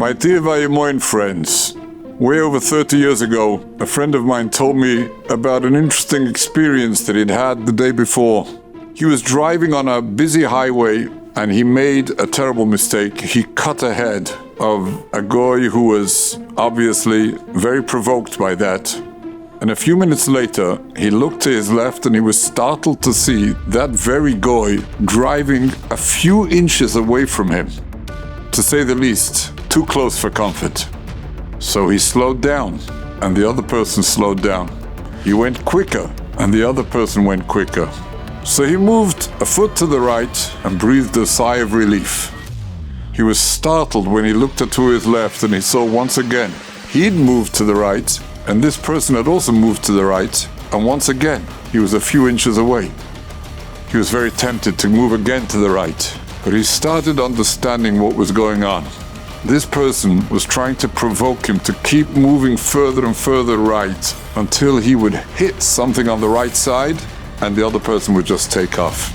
My dear Vayemoin friends, way over 30 years ago, a friend of mine told me about an interesting experience that he'd had the day before. He was driving on a busy highway and he made a terrible mistake. He cut ahead of a goy who was obviously very provoked by that. And a few minutes later, he looked to his left and he was startled to see that very goy driving a few inches away from him. To say the least, too close for comfort. So he slowed down, and the other person slowed down. He went quicker, and the other person went quicker. So he moved a foot to the right and breathed a sigh of relief. He was startled when he looked to his left and he saw once again he'd moved to the right, and this person had also moved to the right, and once again he was a few inches away. He was very tempted to move again to the right, but he started understanding what was going on. This person was trying to provoke him to keep moving further and further right until he would hit something on the right side and the other person would just take off.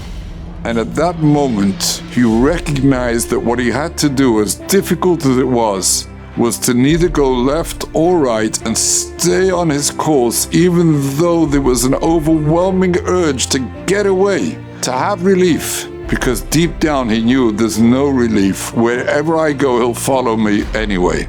And at that moment, he recognized that what he had to do, as difficult as it was to neither go left or right and stay on his course, even though there was an overwhelming urge to get away, to have relief. Because deep down he knew there's no relief. Wherever I go, he'll follow me anyway.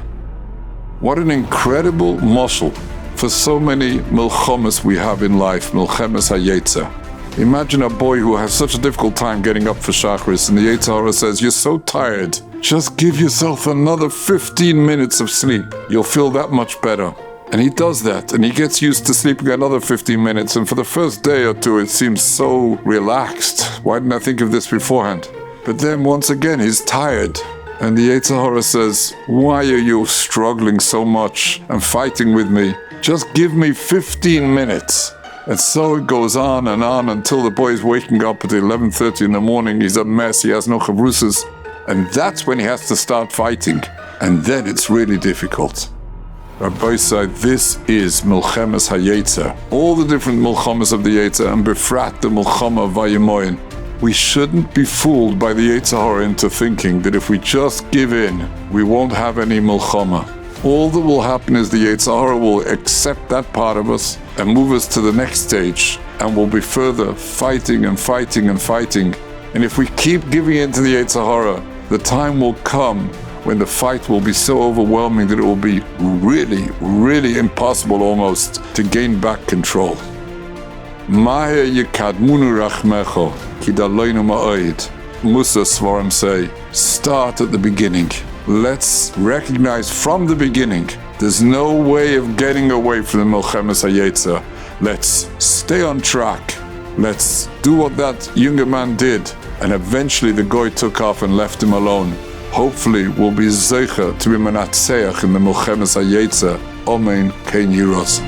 What an incredible mashal for so many milchomas we have in life, milchemes hayetzer. Imagine a boy who has such a difficult time getting up for Shachris, and the Yetzer Hara says, "You're so tired. Just give yourself another 15 minutes of sleep. You'll feel that much better." And he does that, and he gets used to sleeping another 15 minutes, and for the first day or two it seems so relaxed. Why didn't I think of this beforehand? But then once again he's tired, and the Yetzer Hara says, "Why are you struggling so much and fighting with me? Just give me 15 minutes. And so it goes on until the boy is waking up at 11:30 in the morning. He's a mess, he has no chavrusas, and that's when he has to start fighting. And then it's really difficult. Rabbi said, this is Milchemes HaYetzer. All the different Milchemes of the Yetzer, and befrat the Milchama of Vayemoin. We shouldn't be fooled by the Yetzer Hara into thinking that if we just give in, we won't have any Milchama. All that will happen is the Yetzer Hara will accept that part of us and move us to the next stage, and we'll be further fighting and fighting and fighting. And if we keep giving in to the Yetzer Hara, the time will come when the fight will be so overwhelming that it will be really, really impossible almost to gain back control. Maher yekadmunu rachmecho, ki daloinu ma'od. Musa Svarim say, start at the beginning. Let's recognize from the beginning, there's no way of getting away from the Milchemes HaYetzer. Let's stay on track. Let's do what that younger man did. And eventually the goy took off and left him alone. Hopefully we'll be zeicher to be menatzeach in the Milchemes HaYetzer. Amen. Kein Yiros.